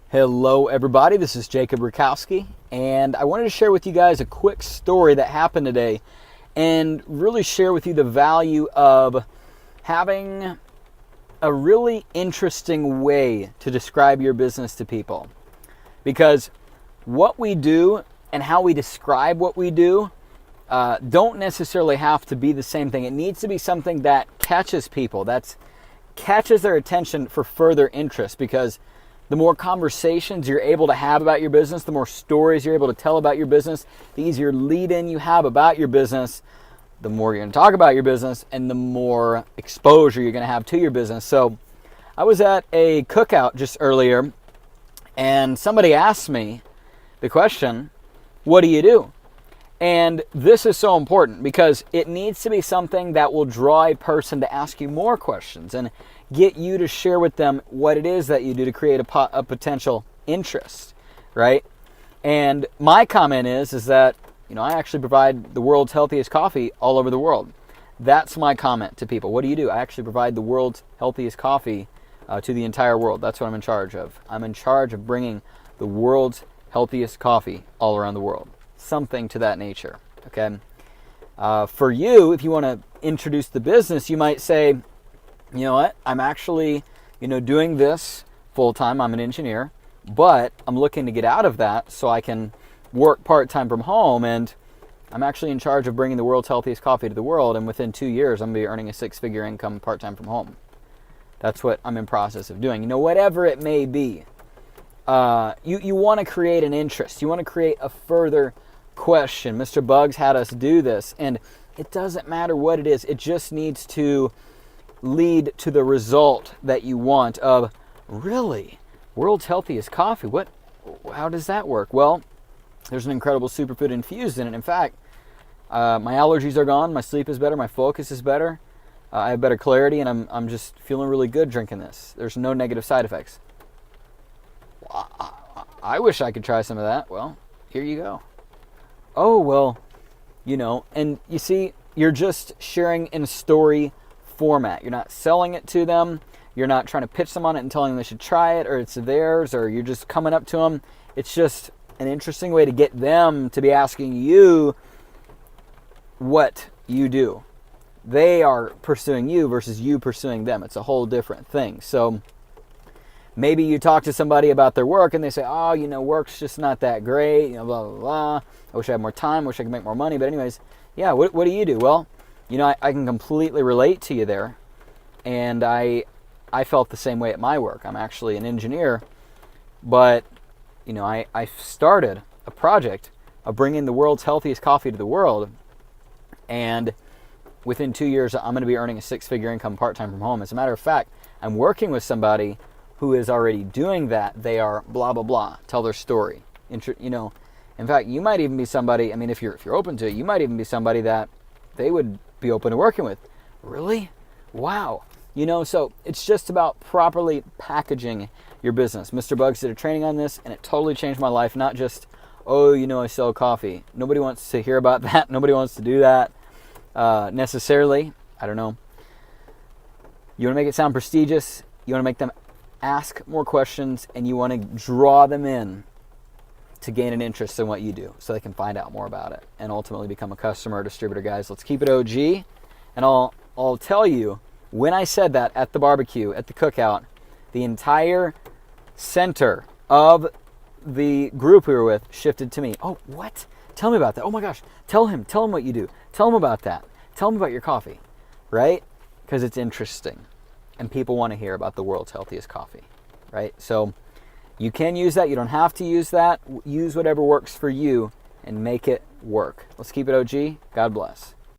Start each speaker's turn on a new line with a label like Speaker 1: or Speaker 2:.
Speaker 1: Hello everybody, this is Jacob Rakowski, and I wanted to share with you guys a quick story that happened today and really share with you the value of having a really interesting way to describe your business to people. Because what we do and how we describe what we do don't necessarily have to be the same thing. It needs to be something that catches people, that catches their attention for further interest, because the more conversations you're able to have about your business, the more stories you're able to tell about your business, the easier lead-in you have about your business, the more you're going to talk about your business, and the more exposure you're going to have to your business. So I was at a cookout just earlier, and somebody asked me the question, what do you do? And this is so important because it needs to be something that will draw a person to ask you more questions and get you to share with them what it is that you do to create a potential interest, right? And my comment is that, I actually provide the world's healthiest coffee all over the world. That's my comment to people. What do you do? I actually provide the world's healthiest coffee to the entire world. That's what I'm in charge of. I'm in charge of bringing the world's healthiest coffee all around the world. Something to that nature, okay? For you, if you want to introduce the business, you might say, you know what, I'm actually, doing this full-time. I'm an engineer, but I'm looking to get out of that so I can work part-time from home, and I'm actually in charge of bringing the world's healthiest coffee to the world, and within 2 years, I'm going to be earning a six-figure income part-time from home. That's what I'm in process of doing. Whatever it may be, you want to create an interest. You want to create a further question. Mr. Bugs had us do this, and it doesn't matter what it is. It just needs to lead to the result that you want of, really, world's healthiest coffee. How does that work? Well, there's an incredible superfood infused in it. In fact, my allergies are gone, my sleep is better, my focus is better, I have better clarity, and I'm just feeling really good drinking this. There's no negative side effects. I wish I could try some of that. Well, here you go. Oh, well, and you see, you're just sharing in a story format. You're not selling it to them. You're not trying to pitch them on it and telling them they should try it or it's theirs, or you're just coming up to them. It's just an interesting way to get them to be asking you what you do. They are pursuing you versus you pursuing them. It's a whole different thing. So maybe you talk to somebody about their work and they say, work's just not that great, blah, blah, blah. I wish I had more time, wish I could make more money. But anyways, yeah, what do you do? Well, I can completely relate to you there. And I felt the same way at my work. I'm actually an engineer, but, I started a project of bringing the world's healthiest coffee to the world. And within 2 years, I'm going to be earning a six-figure income part-time from home. As a matter of fact, I'm working with somebody who is already doing that. They are blah, blah, blah, tell their story. In fact, you might even be somebody, if you're open to it, you might even be somebody that they would be open to working with. Really? Wow. So it's just about properly packaging your business. Mr. Bugs did a training on this, and it totally changed my life. Not just, I sell coffee. Nobody wants to hear about that. Nobody wants to do that necessarily. I don't know. You want to make it sound prestigious. You want to make them ask more questions, and you want to draw them in to gain an interest in what you do so they can find out more about it and ultimately become a customer or distributor. Guys, let's keep it OG. And I'll tell you, when I said that at the barbecue, at the cookout, the entire center of the group we were with shifted to me. Oh, what? Tell me about that. Oh my gosh. Tell him what you do. Tell him about that. Tell him about your coffee, right? Because it's interesting and people want to hear about the world's healthiest coffee, right? So you can use that. You don't have to use that. Use whatever works for you and make it work. Let's keep it OG. God bless.